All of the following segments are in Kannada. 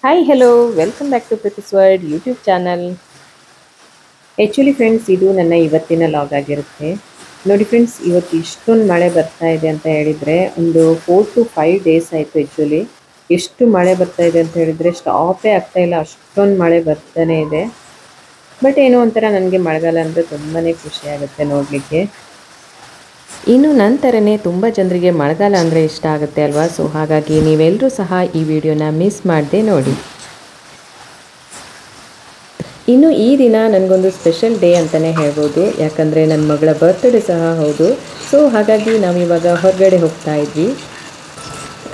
Hi hello welcome back to Preethi's world YouTube channel. Actually friends, ಇದು ನನ್ನ ಇವತ್ತಿನ ಲಾಗ್ ಆಗಿರುತ್ತೆ. ನೋಡಿ ಫ್ರೆಂಡ್ಸ್, ಇವತ್ತು ಇಷ್ಟೊಂದು ಮಳೆ ಬರ್ತಾ ಇದೆ ಅಂತ ಹೇಳಿದರೆ ಒಂದು 4 to 5 ಡೇಸ್ ಆಯಿತು. ಆ್ಯಕ್ಚುಲಿ ಎಷ್ಟು ಮಳೆ ಬರ್ತಾ ಇದೆ ಅಂತ ಹೇಳಿದರೆ ಸ್ಟಾಪೇ ಆಗ್ತಾ ಇಲ್ಲ, ಅಷ್ಟೊಂದು ಮಳೆ ಬರ್ತಾನೆ ಇದೆ. ಬಟ್ ಏನೋ ಒಂಥರ ನನಗೆ ಮಳೆಗಾಲ ಅಂದರೆ ತುಂಬಾ ಖುಷಿ ಆಗುತ್ತೆ ನೋಡಲಿಕ್ಕೆ. ಇನ್ನು ನಂತರನೇ ತುಂಬ ಜನರಿಗೆ ಮಳೆಗಾಲ ಅಂದರೆ ಇಷ್ಟ ಆಗುತ್ತೆ ಅಲ್ವಾ. ಸೊ ಹಾಗಾಗಿ ನೀವೆಲ್ಲರೂ ಸಹ ಈ ವಿಡಿಯೋನ ಮಿಸ್ ಮಾಡದೆ ನೋಡಿ. ಇನ್ನು ಈ ದಿನ ನನಗೊಂದು ಸ್ಪೆಷಲ್ ಡೇ ಅಂತಲೇ ಹೇಳ್ಬೋದು, ಯಾಕಂದರೆ ನನ್ನ ಮಗಳ ಬರ್ತ್ಡೇ ಸಹ ಹೌದು. ಸೊ ಹಾಗಾಗಿ ನಾವಿವಾಗ ಹೊರಗಡೆ ಹೋಗ್ತಾ ಇದ್ವಿ.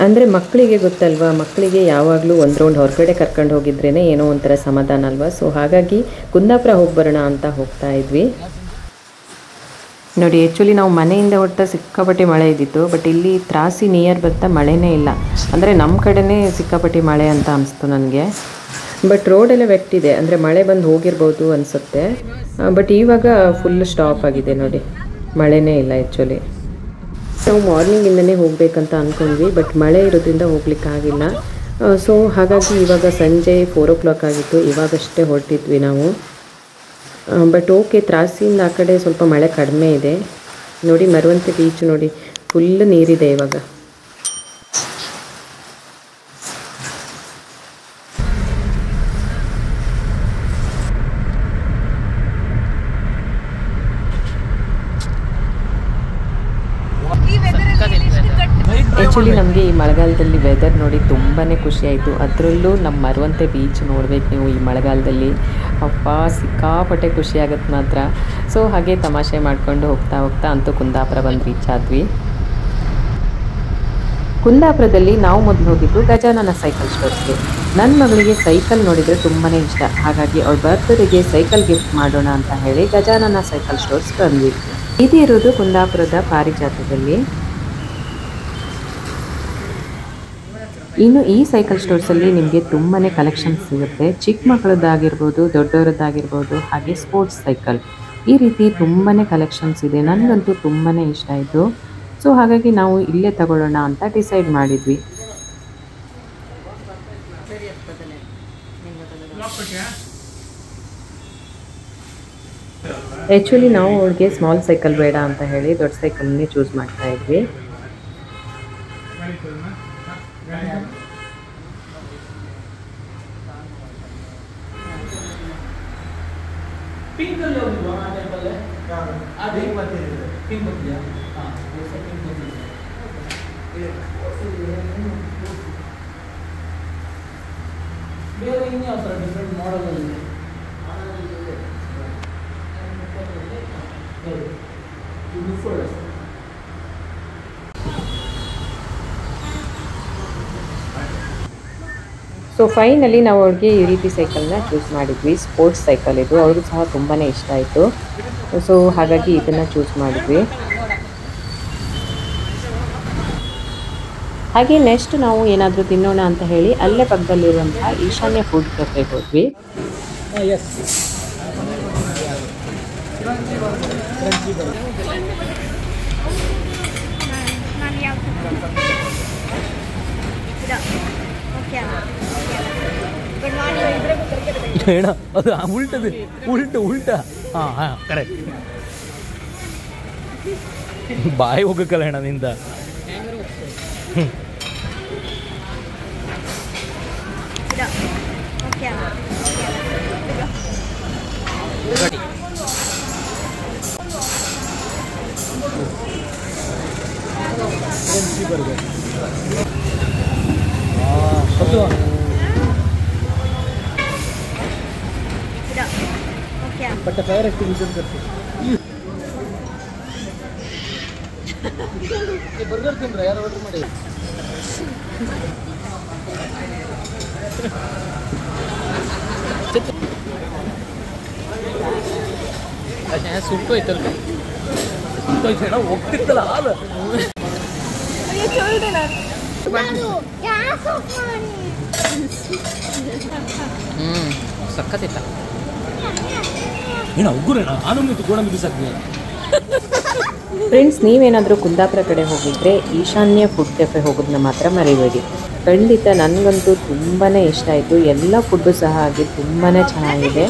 ಅಂದರೆ ಮಕ್ಕಳಿಗೆ ಗೊತ್ತಲ್ವಾ, ಮಕ್ಕಳಿಗೆ ಯಾವಾಗಲೂ ಒಂದು ರೌಂಡ್ ಹೊರಗಡೆ ಕರ್ಕೊಂಡು ಹೋಗಿದ್ರೇ ಏನೋ ಒಂಥರ ಸಮಾಧಾನ ಅಲ್ವಾ. ಸೊ ಹಾಗಾಗಿ ಕುಂದಾಪುರ ಹೋಗಿ ಬರೋಣ ಅಂತ ಹೋಗ್ತಾ ಇದ್ವಿ. ನೋಡಿ, ಆ್ಯಕ್ಚುಲಿ ನಾವು ಮನೆಯಿಂದ ಹೊರಟ ಸಿಕ್ಕಾಪಟ್ಟೆ ಮಳೆ ಇದ್ದಿತ್ತು. ಬಟ್ ಇಲ್ಲಿ ತ್ರಾಸಿ ನಿಯರ್ ಬರ್ತಾ ಮಳೆನೇ ಇಲ್ಲ. ಅಂದರೆ ನಮ್ಮ ಕಡೆನೇ ಸಿಕ್ಕಾಪಟ್ಟೆ ಮಳೆ ಅಂತ ಅನಿಸ್ತು ನನಗೆ. ಬಟ್ ರೋಡೆಲ್ಲ ವೆಟ್ಟಿದೆ, ಅಂದರೆ ಮಳೆ ಬಂದು ಹೋಗಿರ್ಬೋದು ಅನಿಸುತ್ತೆ. ಬಟ್ ಇವಾಗ ಫುಲ್ ಸ್ಟಾಪ್ ಆಗಿದೆ ನೋಡಿ, ಮಳೆನೇ ಇಲ್ಲ. ಆ್ಯಕ್ಚುಲಿ ನಾವು ಮಾರ್ನಿಂಗಿಂದನೇ ಹೋಗಬೇಕಂತ ಅಂದ್ಕೊಂಡ್ವಿ, ಬಟ್ ಮಳೆ ಇರೋದ್ರಿಂದ ಹೋಗ್ಲಿಕ್ಕಾಗಿಲ್ಲ. ಸೊ ಹಾಗಾಗಿ ಇವಾಗ ಸಂಜೆ 4 o'clock ಆಗಿತ್ತು, ಇವಾಗಷ್ಟೇ ಹೊರಟಿದ್ವಿ ನಾವು. ಬಟ್ ಓಕೆ, ತ್ರಾಸಿಯಿಂದ ಆ ಕಡೆ ಸ್ವಲ್ಪ ಮಳೆ ಕಡಿಮೆ ಇದೆ. ನೋಡಿ ಮರವಂತೆ ಬೀಚ್ ನೋಡಿ, ಫುಲ್ ನೀರಿದೆ ಇವಾಗ. ಆ್ಯಕ್ಚುಲಿ ನಮಗೆ ಈ ಮಳೆಗಾಲದಲ್ಲಿ ವೆದರ್ ನೋಡಿ ತುಂಬಾ ಖುಷಿ ಆಯಿತು. ಅದರಲ್ಲೂ ನಮ್ಮ ಮರವಂತೆ ಬೀಚ್ ನೋಡ್ಬೇಕು ನೀವು ಈ ಮಳೆಗಾಲದಲ್ಲಿ. ಅಪ್ಪ ಸಿಕ್ಕಾಪಟ್ಟೆ ಖುಷಿ ಆಗುತ್ತೆ ಮಾತ್ರ. ಸೊ ಹಾಗೆ ತಮಾಷೆ ಮಾಡಿಕೊಂಡು ಹೋಗ್ತಾ ಹೋಗ್ತಾ ಅಂತೂ ಕುಂದಾಪುರ ಬಂದು ರೀಚ್ ಆದ್ವಿ. ಕುಂದಾಪುರದಲ್ಲಿ ನಾವು ಮೊದಲು ಹೋಗಿದ್ದು ಗಜಾನನ ಸೈಕಲ್ ಸ್ಟೋರ್ಸ್ಗೆ. ನನ್ನ ಮಗಳಿಗೆ ಸೈಕಲ್ ನೋಡಿದರೆ ತುಂಬಾ ಇಷ್ಟ, ಹಾಗಾಗಿ ಅವಳ ಬರ್ತ್ಡೇಗೆ ಸೈಕಲ್ ಗಿಫ್ಟ್ ಮಾಡೋಣ ಅಂತ ಹೇಳಿ ಗಜಾನನ ಸೈಕಲ್ ಸ್ಟೋರ್ಸ್ ಬಂದ್ವಿ. ಇದಿರೋದು ಕುಂದಾಪುರದ ಪಾರಿಜಾತದಲ್ಲಿ. ಇನ್ನು ಈ ಸೈಕಲ್ ಸ್ಟೋರ್ಸಲ್ಲಿ ನಿಮಗೆ ತುಂಬಾ ಕಲೆಕ್ಷನ್ಸ್ ಸಿಗುತ್ತೆ. ಚಿಕ್ಕ ಮಕ್ಕಳದ್ದಾಗಿರ್ಬೋದು, ದೊಡ್ಡವರದ್ದಾಗಿರ್ಬೋದು, ಹಾಗೆ ಸ್ಪೋರ್ಟ್ಸ್ ಸೈಕಲ್, ಈ ರೀತಿ ತುಂಬಾ ಕಲೆಕ್ಷನ್ಸ್ ಇದೆ. ನನಗಂತೂ ತುಂಬಾ ಇಷ್ಟ ಆಯಿತು. ಸೊ ಹಾಗಾಗಿ ನಾವು ಇಲ್ಲೇ ತಗೊಳ್ಳೋಣ ಅಂತ ಡಿಸೈಡ್ ಮಾಡಿದ್ವಿ. ಆ್ಯಕ್ಚುಲಿ ನಾವು ಅವಳಿಗೆ ಸ್ಮಾಲ್ ಸೈಕಲ್ ಬೇಡ ಅಂತ ಹೇಳಿ ದೊಡ್ಡ ಸೈಕಲ್ನೇ ಚೂಸ್ ಮಾಡ್ತಾ ಇದ್ವಿ. ಬೇರೆ ಇನ್ಯಾವ ಥರ ಡಿಫ್ರೆಂಟ್ ಮಾಡಲಲ್ಲಿ ಸೊ ಫೈನಲಿ ನಾವು ಅವ್ಳಿಗೆ ಈ ರೀತಿ ಸೈಕಲ್ನ ಚೂಸ್ ಮಾಡಿದ್ವಿ. ಸ್ಪೋರ್ಟ್ಸ್ ಸೈಕಲ್ ಇದು, ಅವ್ರಿಗೂ ಸಹ ತುಂಬಾ ಇಷ್ಟ ಆಯಿತು. ಸೊ ಹಾಗಾಗಿ ಇದನ್ನು ಚೂಸ್ ಮಾಡಿದ್ವಿ. ಹಾಗೆ ನೆಕ್ಸ್ಟ್ ನಾವು ಏನಾದರೂ ತಿನ್ನೋಣ ಅಂತ ಹೇಳಿ ಅಲ್ಲೇ ಪಕ್ಕದಲ್ಲಿರುವಂತಹ ಈಶಾನ್ಯ ಫುಡ್ ಕೆಫೆಗೆ ಹೋದ್ವಿ. ಹೇಳ ಅದು ಉಲ್ಟದು ಉಲ್ಟ ಹಾಂ ಹಾಂ ಕರೆಕ್ಟ್. ಬಾಯಿ ಹೋಗಕ್ಕಲ್ಲ ಹೇಳ ನಿಂದ. बट फायर एक्टिविटी करते बर्गर ತಿಂದ್ರೆ ಯಾರು ಆರ್ಡರ್ ಮಾಡಿ ಅದೇ ಸುಟ್ಟು ಐತಲ್ಲ, ಸುಟ್ಟು ಐತೆ ಹೋಗ್ತಿತ್ತಲ್ಲ ಹಾಲು. ಅಯ್ಯೋ ಚೋಲ್ದೆ ನಾನು ಯಾಸೋ ಮಾಡಿ ಸಕ್ಕತ್ತಿತ್ತ ಏನ ಉಗ್ಗುರೇನ ಆನಂದ ಗೋಡಂಬಿ ಬಿಸಾಕ್ತೀವಿ. ಫ್ರೆಂಡ್ಸ್, ನೀವೇನಾದರೂ ಕುಂದಾಪುರ ಕಡೆ ಹೋಗಿದ್ರೆ ಈಶಾನ್ಯ ಫುಡ್ ಕೆಫೆ ಹೋಗೋದನ್ನ ಮಾತ್ರ ಮರಿಬೇಡಿ. ಖಂಡಿತ ನನಗಂತೂ ತುಂಬಾ ಇಷ್ಟ ಆಯಿತು. ಎಲ್ಲ ಫುಡ್ಡು ಸಹ ಆಗಿ ತುಂಬಾ ಚೆನ್ನಾಗಿದೆ.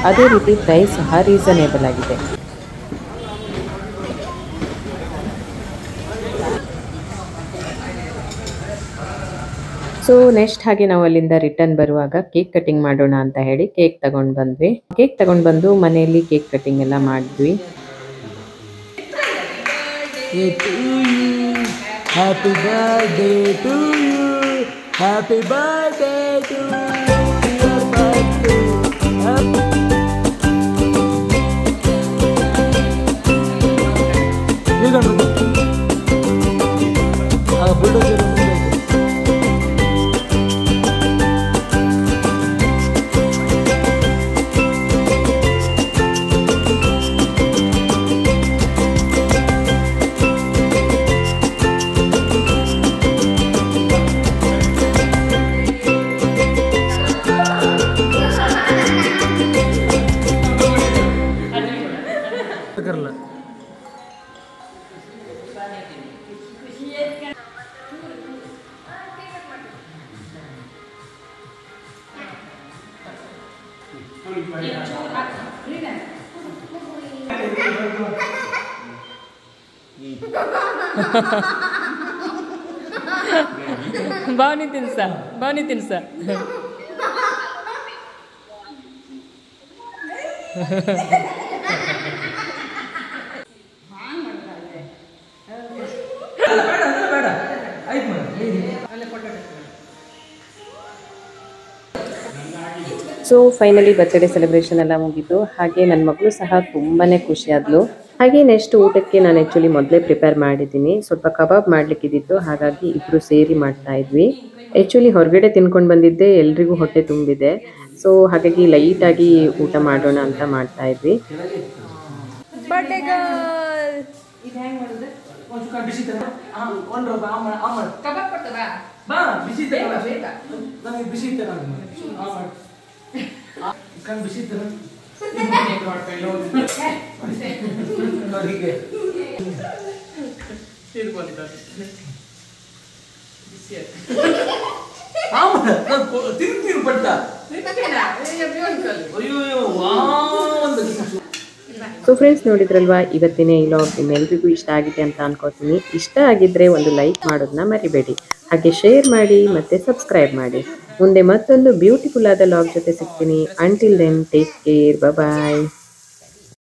ಅದೇ ರೀತಿ ಪ್ರೈಸ್ ಸಹ ರೀಸನೇಬಲ್ ಆಗಿದೆ. ಸೊ ನೆಕ್ಸ್ಟ್ ಹಾಗೆ ನಾವು ಅಲ್ಲಿಂದ ರಿಟರ್ನ್ ಬರುವಾಗ ಕೇಕ್ ಕಟಿಂಗ್ ಮಾಡೋಣ ಅಂತ ಹೇಳಿ ಕೇಕ್ ತಗೊಂಡು ಬಂದ್ವಿ. ಕೇಕ್ ತಗೊಂಡು ಬಂದು ಮನೆಯಲ್ಲಿ ಕೇಕ್ ಕಟಿಂಗ್ ಎಲ್ಲ ಮಾಡಿದ್ವಿ. Happy birthday to you, happy birthday to Bani ತಿನ್ಸ ಸೊ ಫೈನಲಿ ಬರ್ತ್ಡೇ ಸೆಲೆಬ್ರೇಷನ್ ಎಲ್ಲ ಮುಗಿತು. ಹಾಗೆ ನನ್ನ ಮಗಳು ಸಹ ತುಂಬಾ ಖುಷಿಯಾದ್ಲು. ಹಾಗೆ ನೆಕ್ಸ್ಟ್ ಊಟಕ್ಕೆ ನಾನು ಆ್ಯಕ್ಚುಲಿ ಮೊದಲೇ ಪ್ರಿಪೇರ್ ಮಾಡಿದ್ದೀನಿ. ಸ್ವಲ್ಪ ಕಬಾಬ್ ಮಾಡಲಿಕ್ಕಿದ್ದಿತ್ತು, ಹಾಗಾಗಿ ಇಬ್ಬರು ಸೇರಿ ಮಾಡ್ತಾ ಇದ್ವಿ. ಆ್ಯಕ್ಚುಲಿ ಹೊರಗಡೆ ತಿನ್ಕೊಂಡು ಬಂದಿದ್ದೆ, ಎಲ್ರಿಗೂ ಹೊಟ್ಟೆ ತುಂಬಿದೆ. ಸೊ ಹಾಗಾಗಿ ಲೈಟಾಗಿ ಊಟ ಮಾಡೋಣ ಅಂತ ಮಾಡ್ತಾ ಇದ್ವಿ. ಸೊ ಫ್ರೆಂಡ್ಸ್, ನೋಡಿದ್ರಲ್ವಾ ಇವತ್ತಿನ ಈ ವ್ಲಾಗ್ ನಿಮ್ಮೆಲ್ರಿಗೂ ಇಷ್ಟ ಆಗಿದೆ ಅಂತ ಅನ್ಕೋತೀನಿ. ಇಷ್ಟ ಆಗಿದ್ರೆ ಒಂದು ಲೈಕ್ ಮಾಡೋದನ್ನ ಮರಿಬೇಡಿ. ಹಾಗೆ ಶೇರ್ ಮಾಡಿ ಮತ್ತೆ ಸಬ್ಸ್ಕ್ರೈಬ್ ಮಾಡಿ. ಮುಂದೆ ಮತ್ತೊಂದು ಬ್ಯೂಟಿಫುಲ್ ಆದ ವ್ಲಾಗ್ ಜೊತೆ ಸಿಗ್ತೀನಿ. ಅಂಟಿಲ್ ದೆನ್ ಟೇಕ್ ಕೇರ್, ಬಾಯ್.